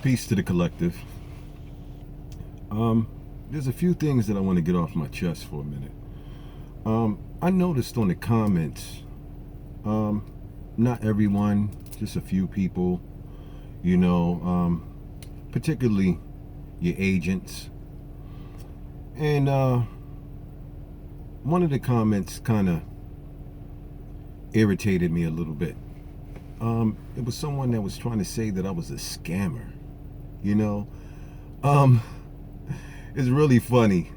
Peace to the collective. There's a few things that I want to get off my chest for a minute. I noticed on the comments, not everyone, just a few people, particularly your agents. And one of the comments kind of irritated me a little bit. It was someone that was trying to say that I was a scammer. It's really funny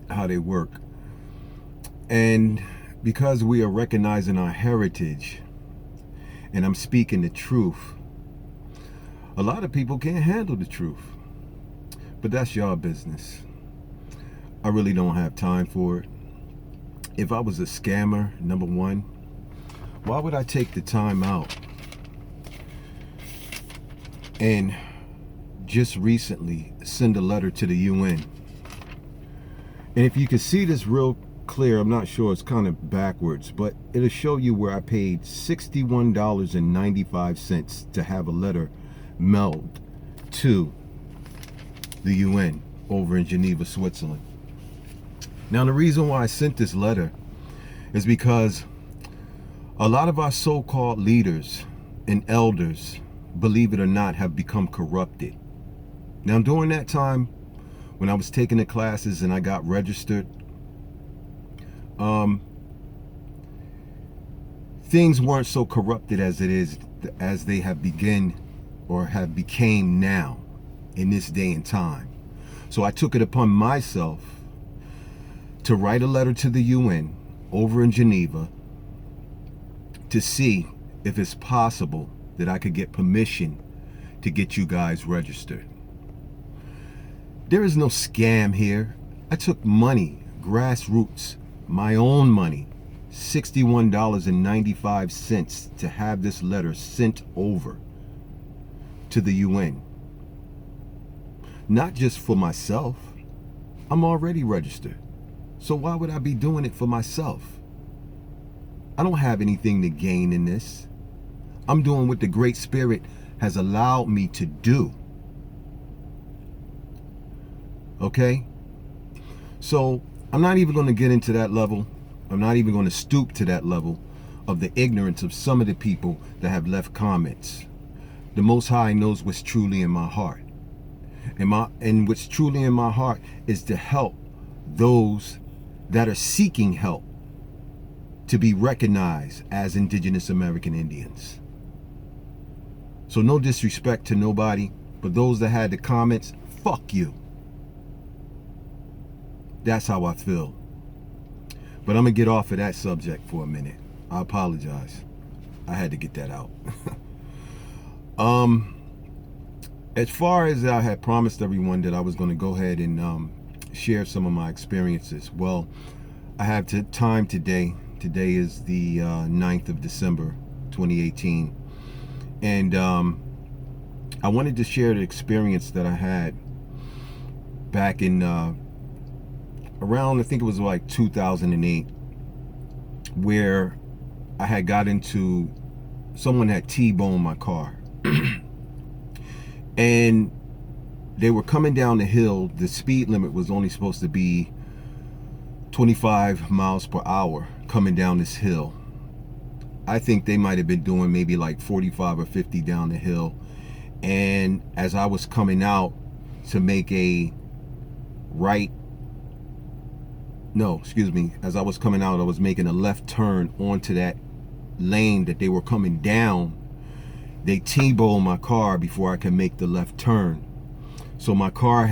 how they work. And because we are recognizing our heritage, and I'm speaking the truth, a lot of people can't handle the truth. But that's your business. I really don't have time for it. If I was a scammer, number one, why would I take the time out and just recently send a letter to the UN? And if you can see this real clear, I'm not sure, it's kind of backwards, but it'll show you where I paid $61.95 to have a letter mailed to the UN over in Geneva, Switzerland. Now, the reason why I sent this letter is because a lot of our so-called leaders and elders, believe it or not, have become corrupted. Now, during that time, when I was taking the classes and I got registered, things weren't so corrupted as they have begun or have became now in this day and time. So I took it upon myself to write a letter to the UN over in Geneva to see if it's possible that I could get permission to get you guys registered. There is no scam here. I took money, grassroots, my own money, $61.95 to have this letter sent over to the UN. Not just for myself. I'm already registered. So why would I be doing it for myself? I don't have anything to gain in this. I'm doing what the Great Spirit has allowed me to do. Okay? So I'm not even going to get into that level. I'm not even going to stoop to that level of the ignorance of some of the people that have left comments. The Most High knows what's truly in my heart. And what's truly in my heart is to help those that are seeking help to be recognized as Indigenous American Indians. So no disrespect to nobody, but those that had the comments, fuck you. That's how I feel. But I'm gonna get off of that subject for a minute. I apologize. I had to get that out. As far as I had promised everyone that I was gonna go ahead and share some of my experiences. Well, I have time today. Today is the 9th of December, 2018. And I wanted to share the experience that I had back in around, I think it was like 2008, where I had got into, someone had T-boned my car. And they were coming down the hill. The speed limit was only supposed to be 25 miles per hour coming down this hill. I think they might have been doing maybe like 45 or 50 down the hill. And as I was coming out to make a as I was coming out, I was making a left turn onto that lane that they were coming down. They T-boned my car before I could make the left turn. So my car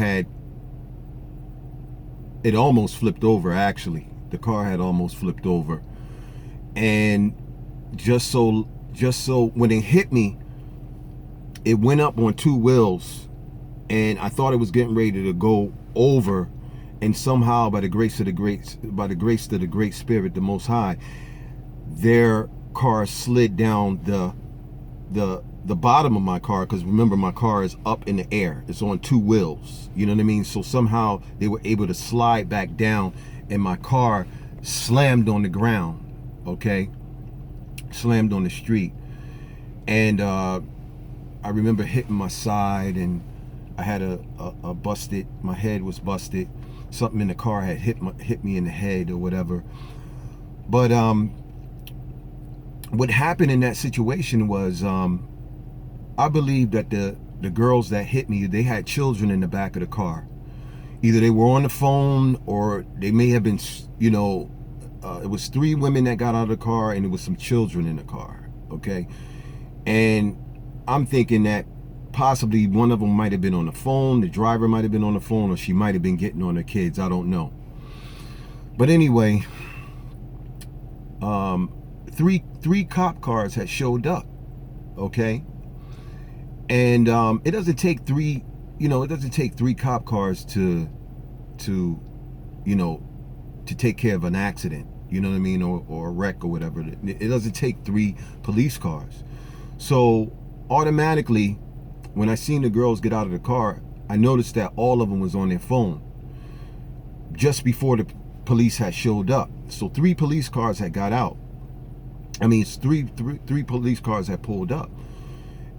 it almost flipped over, actually. The car had almost flipped over. And just so when it hit me, it went up on two wheels, and I thought it was getting ready to go over, and somehow by the grace of the Great Spirit, the Most High, their car slid down the bottom of my car, because remember, my car is up in the air. It's on two wheels. You know what I mean? So somehow they were able to slide back down, and my car slammed on the ground. Okay? Slammed on the street. And I remember hitting my side, and I had a busted, my head was busted. Something in the car had hit me in the head or whatever. But what happened in that situation was, I believe that the girls that hit me, they had children in the back of the car. Either they were on the phone, or they may have been, you know, it was 3 women that got out of the car, and there was some children in the car, okay? And I'm thinking that possibly one of them might have been on the phone, the driver might have been on the phone, or she might have been getting on her kids, I don't know. But anyway, three cop cars had showed up, okay? And it doesn't take 3, you know, it doesn't take 3 cop cars to you know, to take care of an accident, you know what I mean, or a wreck or whatever. It doesn't take 3 police cars. So automatically, when I seen the girls get out of the car, I noticed that all of them was on their phone just before the police had showed up. So 3 police cars had got out. I mean, it's three police cars had pulled up,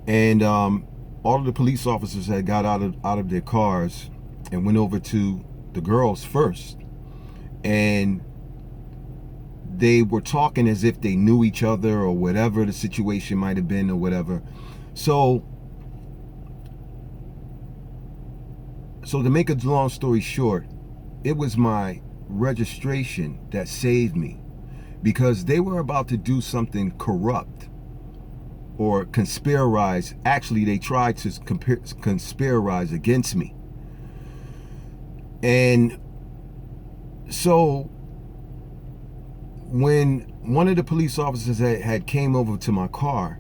and all of the police officers had got out of their cars and went over to the girls first, and they were talking as if they knew each other or whatever the situation might have been or whatever. So to make a long story short, it was my registration that saved me, because they were about to do something corrupt or conspirize. Actually, they tried to conspirize against me. And so when one of the police officers had came over to my car,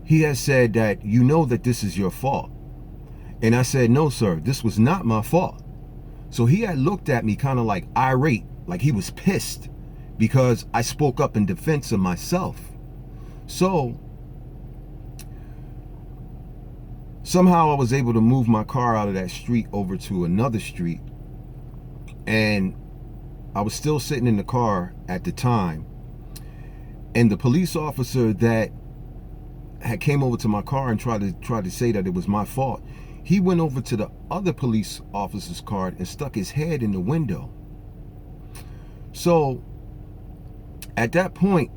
he had said that, you know that this is your fault. And I said, no, sir, this was not my fault. So he had looked at me kind of like irate, like he was pissed because I spoke up in defense of myself. So somehow I was able to move my car out of that street over to another street, and I was still sitting in the car at the time. And the police officer that had came over to my car and tried to say that it was my fault, he went over to the other police officer's car and stuck his head in the window. So at that point,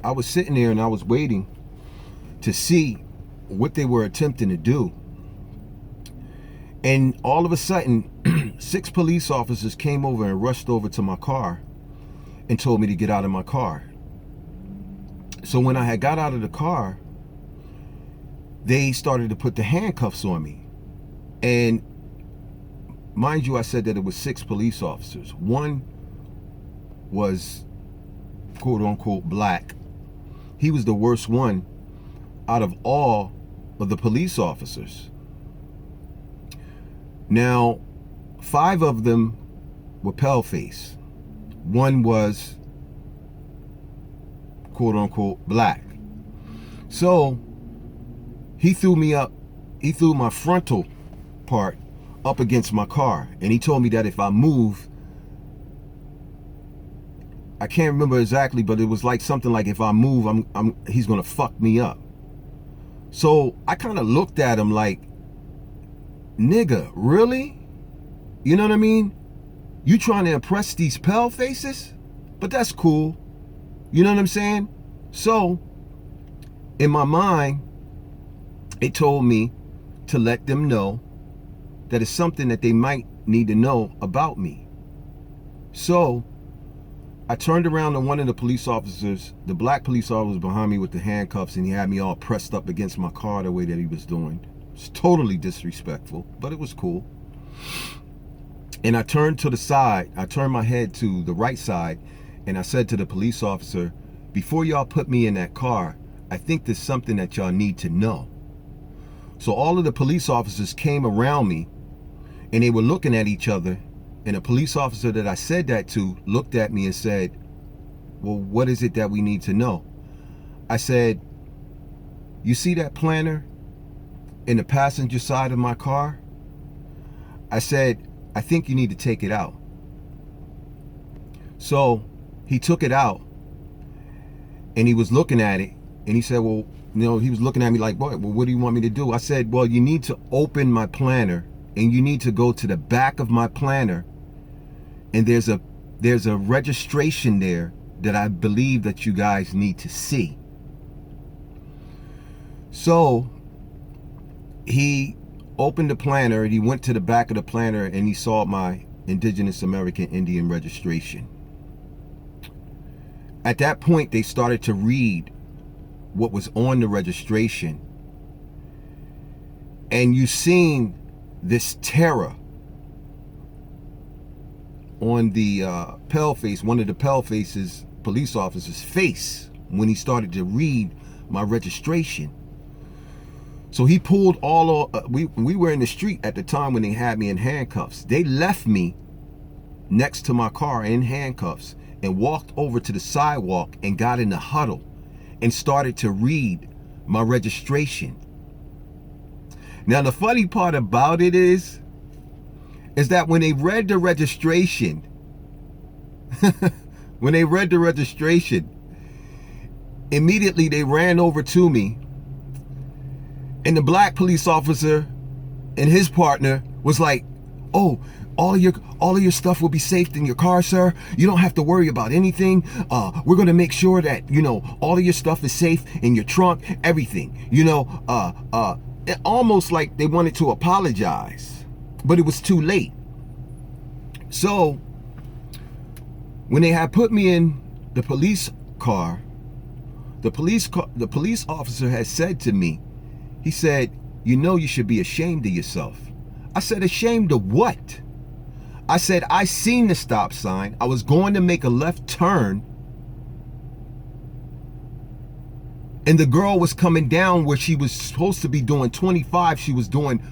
I was sitting there and I was waiting to see what they were attempting to do. And all of a sudden, 6 police officers came over and rushed over to my car and told me to get out of my car. So when I had got out of the car, they started to put the handcuffs on me. And mind you, I said that it was 6 police officers. One was quote unquote black. He was the worst one out of all of the police officers. Now, 5 of them were pale-faced. One was quote unquote black. So he threw me up, he threw my frontal part up against my car, and he told me that if I move, I can't remember exactly, but it was like something like, if I move, he's gonna fuck me up. So I kind of looked at him like, nigga, really? You know what I mean? You trying to impress these pale faces? But that's cool. You know what I'm saying? So in my mind, it told me to let them know that it's something that they might need to know about me. So I turned around to one of the police officers, the black police officer was behind me with the handcuffs, and he had me all pressed up against my car the way that he was doing. It's totally disrespectful, but it was cool. And I turned to the side, I turned my head to the right side, and I said to the police officer, before y'all put me in that car, I think there's something that y'all need to know. So all of the police officers came around me, and they were looking at each other, and a police officer that I said that to looked at me and said, well, what is it that we need to know? I said, you see that planter in the passenger side of my car? I said, I think you need to take it out. So he took it out, and he was looking at it, and he said, well, he was looking at me like, well, what do you want me to do? I said, well, you need to open my planner, and you need to go to the back of my planner, and there's a registration there that I believe that you guys need to see. So he opened the planner, and he went to the back of the planner, and he saw my Indigenous American Indian registration. At that point, they started to read what was on the registration, and you seen this terror on the paleface, one of the paleface's police officers' face when he started to read my registration. So he pulled we were in the street at the time when they had me in handcuffs. They left me next to my car in handcuffs and walked over to the sidewalk and got in the huddle and started to read my registration. Now, the funny part about it is that when they read the registration, immediately they ran over to me, and the black police officer and his partner was like, oh, all of your stuff will be safe in your car, sir. You don't have to worry about anything. We're gonna make sure that, all of your stuff is safe in your trunk, everything. It almost like they wanted to apologize, but it was too late. So when they had put me in the police car, the police officer had said to me, he said, you should be ashamed of yourself. I said, ashamed of what? I said, I seen the stop sign. I was going to make a left turn, and the girl was coming down where she was supposed to be doing 25. She was doing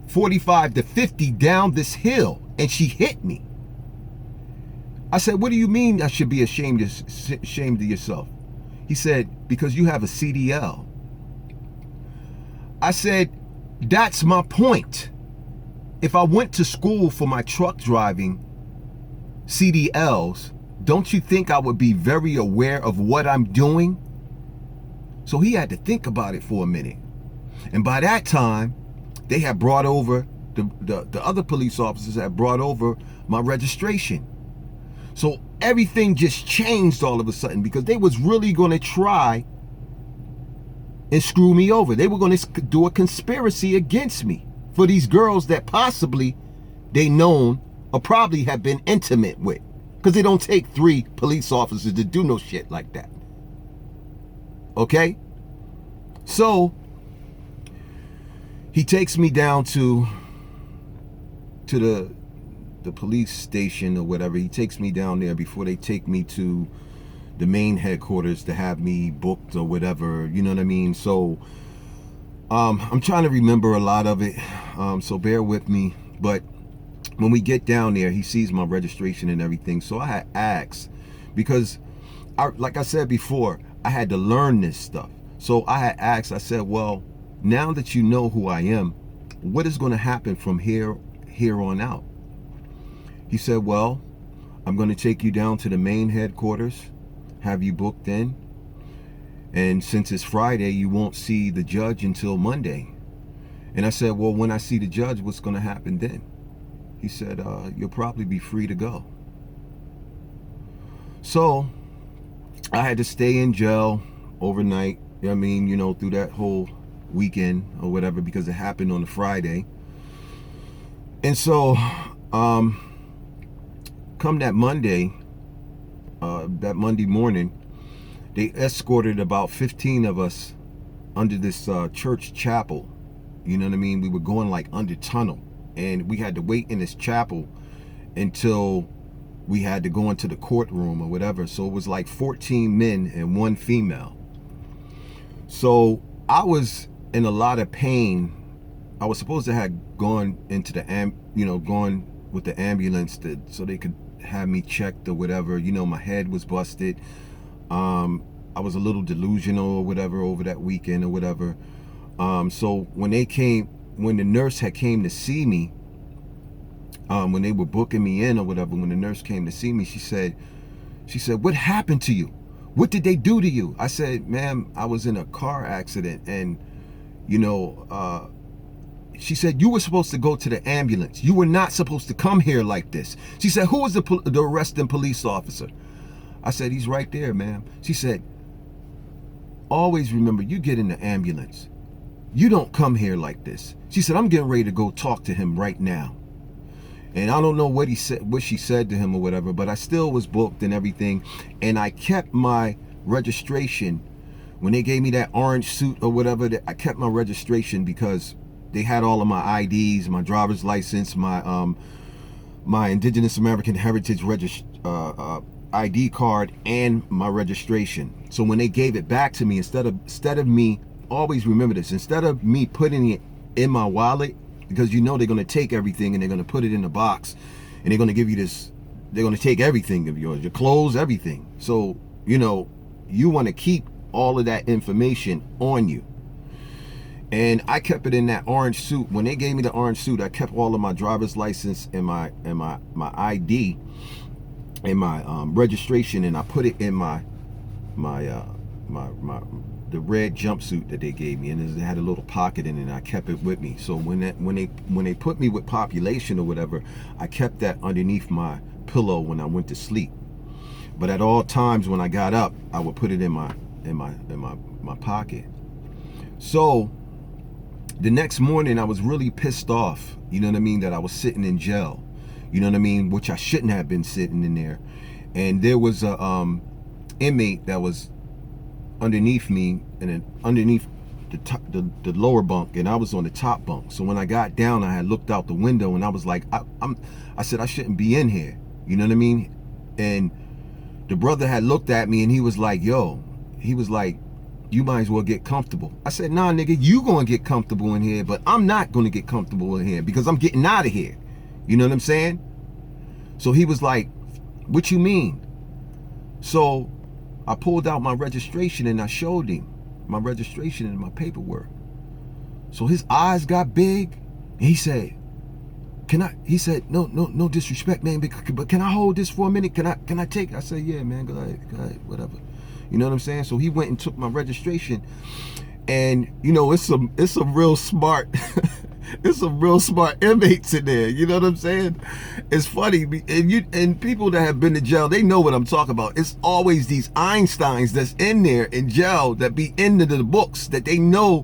45 to 50 down this hill, and she hit me. I said, what do you mean I should be ashamed of yourself? He said, because you have a CDL. I said, that's my point. If I went to school for my truck driving CDLs, don't you think I would be very aware of what I'm doing? So he had to think about it for a minute. And by that time, they had brought over, the other police officers had brought over my registration. So everything just changed all of a sudden, because they was really going to try and screw me over. They were going to do a conspiracy against me for these girls that possibly they known or probably have been intimate with, because it don't take 3 police officers to do no shit like that. Okay? So he takes me down to the police station or whatever. He takes me down there before they take me to the main headquarters to have me booked or whatever, you know what I mean? So I'm trying to remember a lot of it, so bear with me. But when we get down there, he sees my registration and everything. So I had asked, because like I said before, I had to learn this stuff. So I had asked, I said, well, now that you know who I am, what is going to happen from here on out? He said, well, I'm going to take you down to the main headquarters, have you booked in, and since it's Friday, you won't see the judge until Monday. And I said, well, when I see the judge, what's going to happen then? He said, you'll probably be free to go. So I had to stay in jail overnight, I mean, through that whole weekend or whatever, because it happened on a Friday. And so come that Monday morning, they escorted about 15 of us under this church chapel. You know what I mean? We were going like under tunnel, and we had to wait in this chapel until we had to go into the courtroom or whatever. So it was like 14 men and 1 female. So I was in a lot of pain. I was supposed to have gone into the gone with the ambulance so they could have me checked or whatever. My head was busted. I was a little delusional or whatever over that weekend or whatever. So when the nurse had came to see me, when they were booking me in or whatever, when the nurse came to see me, she said, what happened to you? What did they do to you? I said, ma'am, I was in a car accident. And, you know, she said, you were supposed to go to the ambulance. You were not supposed to come here like this. She said, who was the arresting police officer? I said, he's right there, ma'am. She said, always remember, you get in the ambulance. You don't come here like this. She said, I'm getting ready to go talk to him right now. And I don't know what he said, what she said to him or whatever, but I still was booked and everything. And I kept my registration. When they gave me that orange suit or whatever, I kept my registration because they had all of my IDs, my driver's license, my my Indigenous American Heritage ID card, and my registration. So when they gave it back to me, instead of me, always remember this, instead of me putting it in my wallet, because you know they're going to take everything and they're going to put it in a box and they're going to give you this, they're going to take everything of yours, your clothes, everything. So, you know, you want to keep all of that information on you. And I kept it in that orange suit. When they gave me the orange suit, I kept all of my driver's license and my ID and my registration, and I put it in the red jumpsuit that they gave me, and it had a little pocket in it, and I kept it with me. So when they put me with population or whatever, I kept that underneath my pillow when I went to sleep. But at all times when I got up, I would put it in my pocket. So the next morning I was really pissed off, you know what I mean, that I was sitting in jail, you know what I mean, which I shouldn't have been sitting in there. And there was a inmate that was underneath me, and then underneath the lower bunk, and I was on the top bunk. So when I got down, I had looked out the window, and I was like, I said I shouldn't be in here, you know what I mean? And the brother had looked at me, and he was like, yo, he was like, you might as well get comfortable. I said, nah, nigga, you gonna get comfortable in here, but I'm not gonna get comfortable in here because I'm getting out of here. You know what I'm saying? So he was like, what you mean? So I pulled out my registration and I showed him my registration and my paperwork. So his eyes got big, and he said, he said, no disrespect, man, but can I hold this for a minute? Can I take it? I said, yeah, man, go ahead, whatever. You know what I'm saying? So he went and took my registration, and you know, it's some real smart it's some real smart inmates in there. You know what I'm saying? It's funny, and people that have been to jail, they know what I'm talking about. It's always these Einsteins that's in there in jail that be into the books, that they know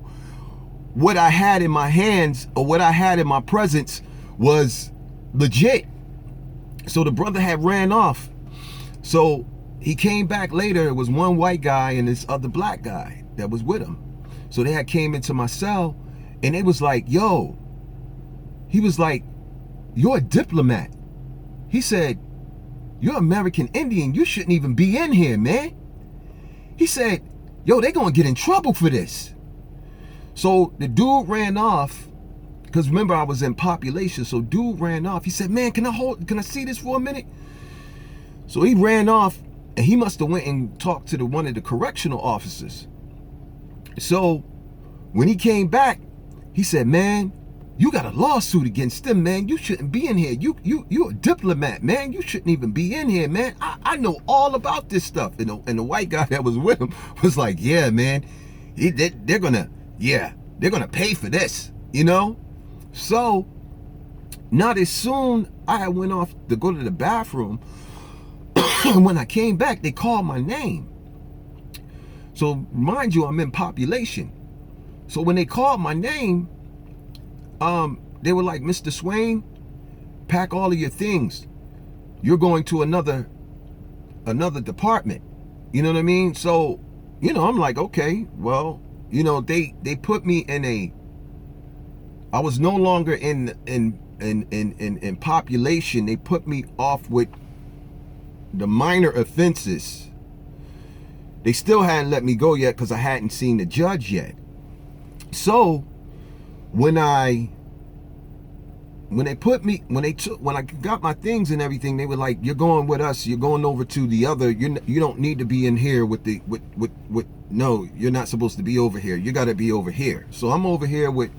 what I had in my hands or what I had in my presence was legit. So the brother had ran off. So he came back later. It was one white guy and this other black guy that was with him. So they had came into my cell, and it was like, yo, he was like, you're a diplomat. He said, you're American Indian. You shouldn't even be in here, man. He said, yo, they gonna get in trouble for this. So the dude ran off, because remember, I was in population. So dude ran off. He said, man, can I see this for a minute? So he ran off, and he must have went and talked to one of the correctional officers. So when he came back, he said, man, you got a lawsuit against them, man. You shouldn't be in here. You're a diplomat, man. You shouldn't even be in here, man. I know all about this stuff. And the white guy that was with him was like, yeah, man, they're gonna pay for this, you know? So not as soon I went off to go to the bathroom, when I came back, they called my name. So mind you, I'm in population. So when they called my name, they were like, Mr. Swain, pack all of your things. You're going to another department. You know what I mean? So, you know, I'm like, okay, well, you know, they put me in I was no longer in population. They put me off with the minor offenses. They still hadn't let me go yet because I hadn't seen the judge yet. So when I got my things and everything, they were like, you're going with us, you're going over to the other, you don't need to be in here with no, you're not supposed to be over here, you got to be over here. So I'm over here with,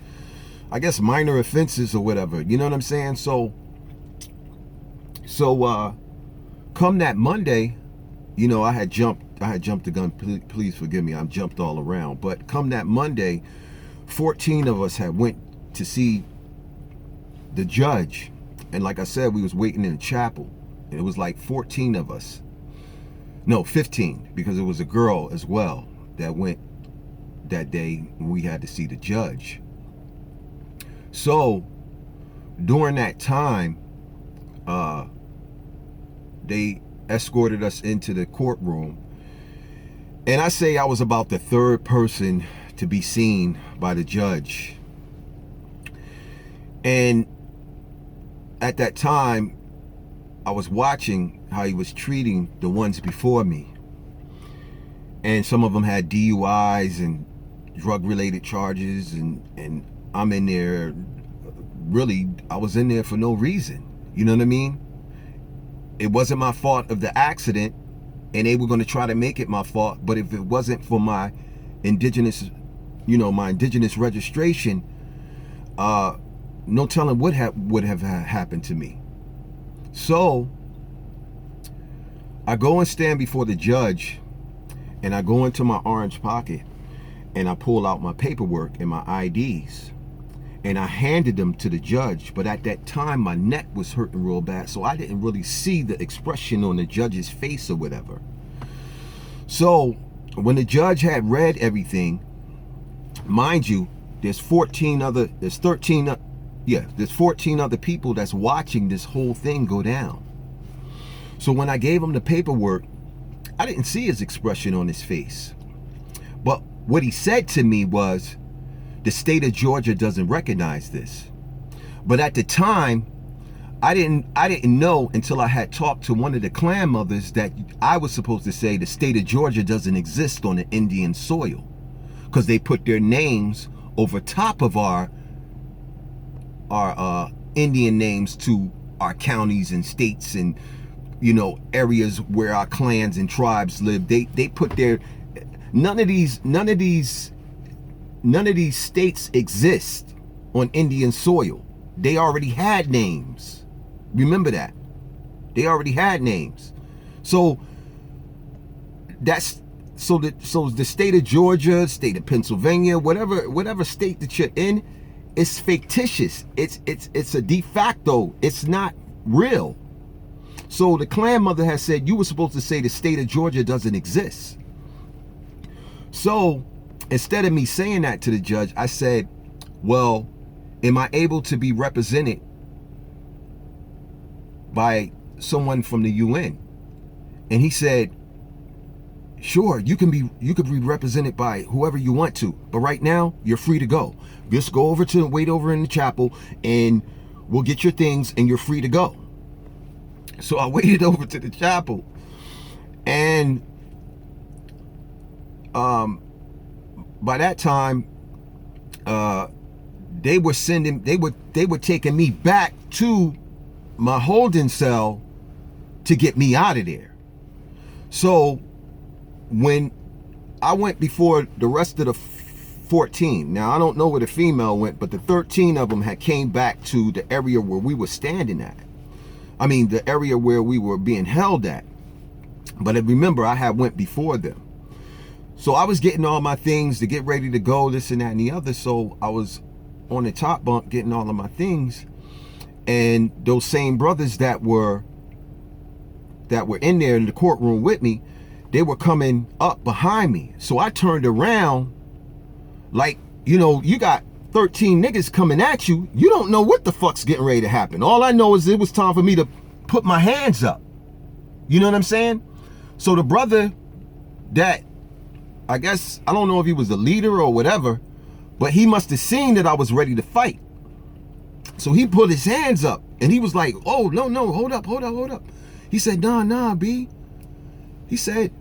I guess, minor offenses or whatever, you know what I'm saying? So come that Monday, you know, I had jumped had jumped the gun. Please forgive me. I jumped all around. But come that Monday, 14 of us had went to see the judge. And like I said, we was waiting in the chapel. And it was like 14 of us. No, 15, because it was a girl as well that went that day when we had to see the judge. So during that time, they escorted us into the courtroom. And I say I was about the third person to be seen by the judge. And at that time, I was watching how he was treating the ones before me. And some of them had DUIs and drug-related charges, and I'm in there, really, I was in there for no reason. You know what I mean? It wasn't my fault of the accident, and they were going to try to make it my fault, but if it wasn't for my Indigenous, my Indigenous registration, no telling what would have happened to me. So I go and stand before the judge, and I go into my orange pocket and I pull out my paperwork and my IDs, and I handed them to the judge. But at that time, my neck was hurting real bad, so I didn't really see the expression on the judge's face or whatever. So when the judge had read everything, mind you, there's 14 other people that's watching this whole thing go down. So when I gave him the paperwork, I didn't see his expression on his face. But what he said to me was, the state of Georgia doesn't recognize this. But at the time, I didn't know until I had talked to one of the clan mothers that I was supposed to say the state of Georgia doesn't exist on the Indian soil, because they put their names over top of our Indian names to our counties and states and areas where our clans and tribes live. They put their none of these states exist on Indian soil. They already had names. Remember that. They already had names. So the state of Georgia, state of Pennsylvania, whatever state that you're in, it's fictitious. It's a de facto. It's not real. So the clan mother has said you were supposed to say the state of Georgia doesn't exist. So instead of me saying that to the judge, I said, well, am I able to be represented by someone from the UN? And he said, sure, you could be represented by whoever you want to, but right now you're free to go. Just go wait over in the chapel and we'll get your things and you're free to go. So I waited over to the chapel, and by that time, they were taking me back to my holding cell to get me out of there. So when I went before the rest of the 14, now I don't know where the female went, but the 13 of them had came back to the area where we were standing at. I mean, the area where we were being held at. But remember, I had went before them. So I was getting all my things to get ready to go, this and that and the other. So I was on the top bunk getting all of my things. And those same brothers that were in there in the courtroom with me, they were coming up behind me. So I turned around like, you got 13 niggas coming at you. You don't know what the fuck's getting ready to happen. All I know is it was time for me to put my hands up. You know what I'm saying? So the brother that, I guess, I don't know if he was the leader or whatever, but he must have seen that I was ready to fight. So he put his hands up and he was like, oh, no, hold up. He said, nah, B. He said,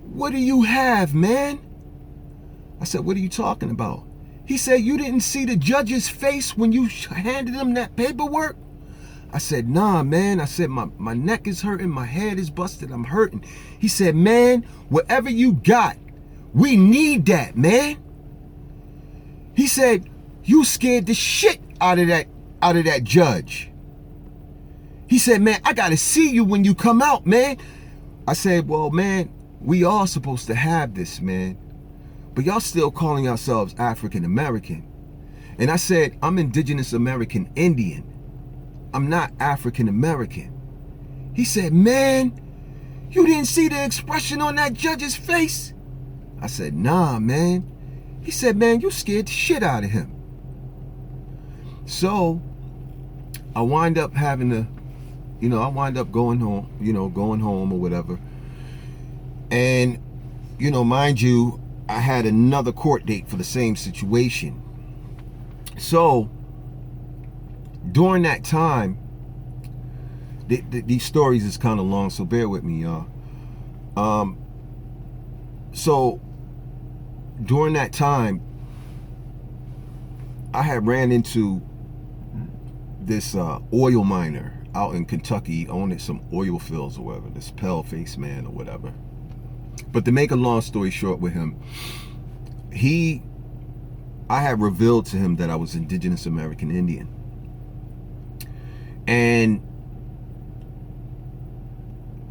what do you have, man? I said, what are you talking about? He said, you didn't see the judge's face when you handed him that paperwork? I said, nah, man. I said, my neck is hurting. My head is busted. I'm hurting. He said, man, whatever you got, we need that, man. He said, you scared the shit out of that judge. He said, man, I got to see you when you come out, man. I said, well, man, We all supposed to have this, man. But y'all still calling yourselves African American. And I said, I'm Indigenous American Indian. I'm not African American. He said, man, you didn't see the expression on that judge's face? I said, nah, man. He said, man, you scared the shit out of him. So I wind up having to, I wind up going home, going home or whatever. And, mind you, I had another court date for the same situation. So during that time, these stories is kind of long, so bear with me, y'all. So during that time, I had ran into this oil miner out in Kentucky, owned some oil fields or whatever, this pale-faced man or whatever. But to make a long story short with him, I had revealed to him that I was Indigenous American Indian. And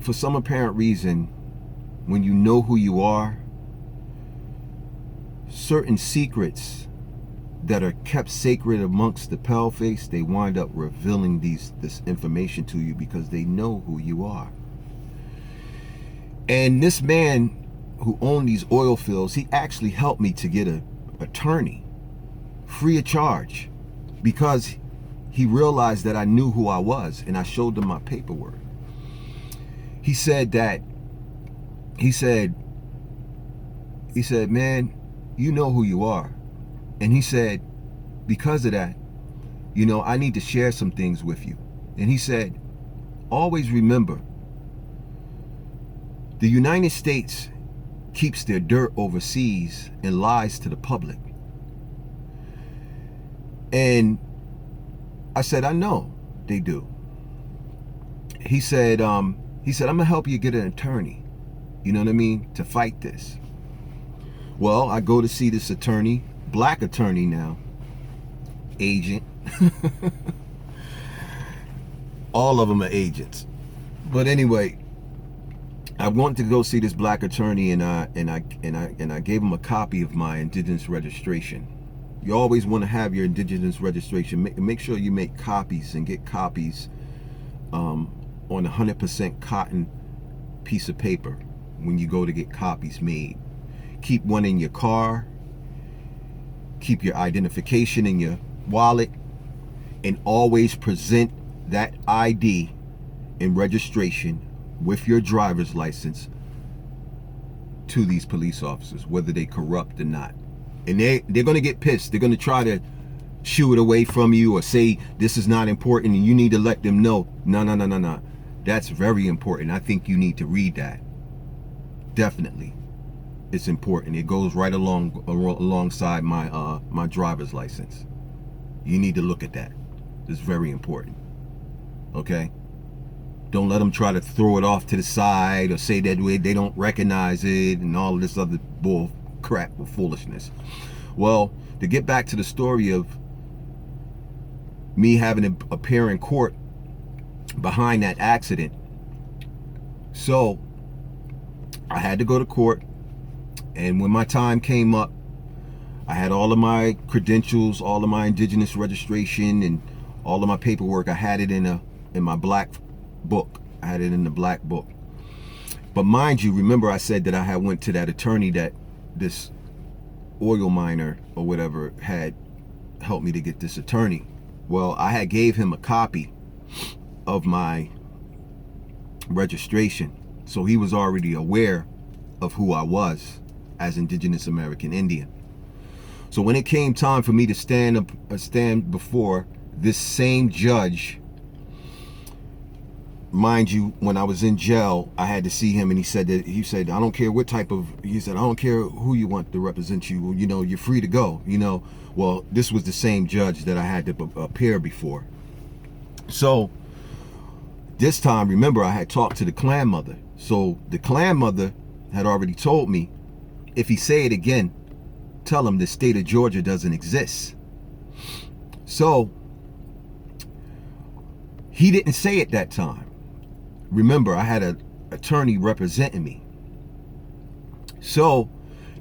for some apparent reason, when you know who you are, certain secrets that are kept sacred amongst the paleface, they wind up revealing this information to you because they know who you are. And this man who owned these oil fields, he actually helped me to get an attorney free of charge because he realized that I knew who I was, and I showed him my paperwork. He said, man, you know who you are. And he said, because of that, I need to share some things with you. And he said, always remember, the United States keeps their dirt overseas and lies to the public. And I said, I know they do. He said, I'm gonna help you get an attorney, you know what I mean, to fight this. Well, I go to see this attorney, black attorney now, agent. All of them are agents. But anyway, I wanted to go see this black attorney, and I gave him a copy of my Indigenous registration. You always want to have your Indigenous registration. Make sure you make copies and get copies on 100% cotton piece of paper when you go to get copies made. Keep one in your car. Keep your identification in your wallet, and always present that ID and registration with your driver's license to these police officers, whether they corrupt or not. And they're going to get pissed. They're going to try to shoo it away from you or say this is not important, and you need to let them know, no. That's very important. I think you need to read that. Definitely. It's important. It goes right alongside my driver's license. You need to look at that. It's very important. Okay? Don't let them try to throw it off to the side or say that they don't recognize it and all this other bull crap or foolishness. Well, to get back to the story of me having to appear in court behind that accident. So I had to go to court, and when my time came up, I had all of my credentials, all of my Indigenous registration, and all of my paperwork. I had it in my black book. I had it in the black book. But mind you, remember I said that I had went to that attorney that this oil miner or whatever had helped me to get this attorney. Well, I had gave him a copy of my registration, so he was already aware of who I was as Indigenous American Indian. So when it came time for me to stand before this same judge, mind you, when I was in jail, I had to see him, and he said, I don't care what type of, I don't care who you want to represent you, you're free to go, Well, this was the same judge that I had to appear before. So this time, remember, I had talked to the clan mother. So the clan mother had already told me, if he say it again, tell him the state of Georgia doesn't exist. So he didn't say it that time. Remember, I had an attorney representing me. So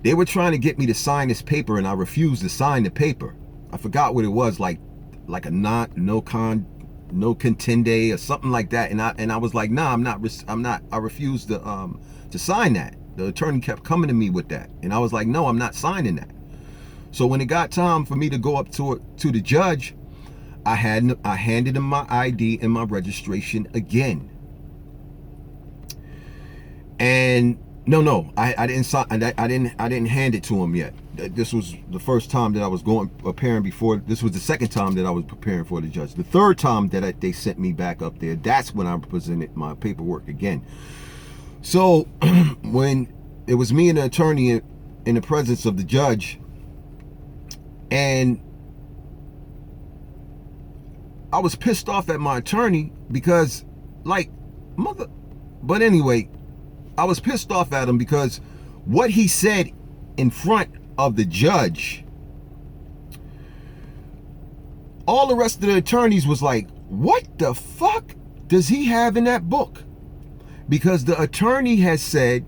they were trying to get me to sign this paper, and I refused to sign the paper. I forgot what it was, like a no contende or something like that. And I was like, nah, I'm not. I refused to sign that. The attorney kept coming to me with that, and I was like, no, I'm not signing that. So when it got time for me to go up to the judge, I handed him my ID and my registration again. And no, I didn't sign. I didn't hand it to him yet. This was the first time that I was preparing before. This was the second time that I was preparing for the judge. The third time that they sent me back up there, that's when I presented my paperwork again. So when it was me and the attorney in the presence of the judge, and I was pissed off at my attorney because, but anyway, I was pissed off at him because what he said in front of the judge, all the rest of the attorneys was like, what the fuck does he have in that book? Because the attorney has said,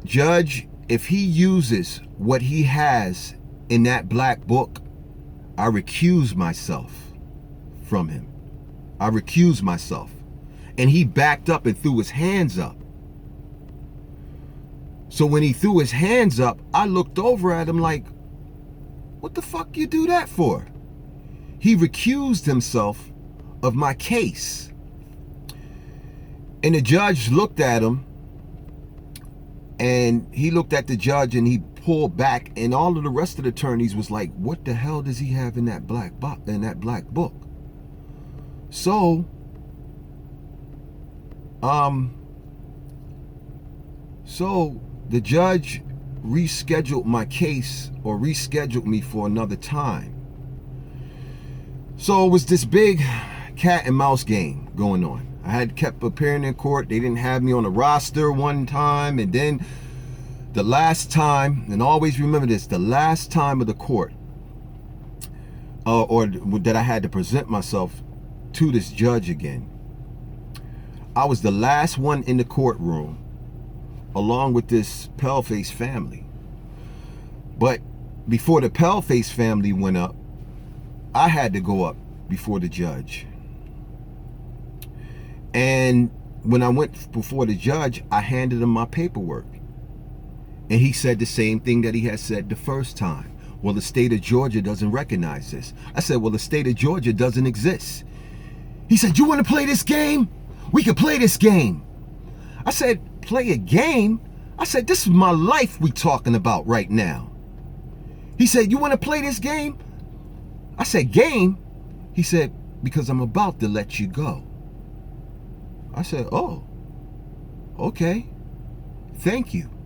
Judge, if he uses what he has in that black book, I recuse myself from him. I recuse myself. And he backed up and threw his hands up. So when he threw his hands up, I looked over at him like, what the fuck you do that for? He recused himself of my case. And the judge looked at him, and he looked at the judge, and he pulled back, and all of the rest of the attorneys was like, what the hell does he have in that black book? So the judge rescheduled my case, or rescheduled me for another time. So it was this big cat and mouse game going on. I had kept appearing in court. They didn't have me on the roster one time, and then the last time, and always remember this, the last time of the court, or that I had to present myself to this judge again, I was the last one in the courtroom, along with this Paleface family. But before the Paleface family went up, I had to go up before the judge. And when I went before the judge, I handed him my paperwork. And he said the same thing that he had said the first time. Well, the state of Georgia doesn't recognize this. I said, well, the state of Georgia doesn't exist. He said, you want to play this game? We can play this game. I said, play a game? I said, this is my life we talking about right now. He said, you want to play this game? I said, game? He said, because I'm about to let you go. I said, oh, okay. Thank you.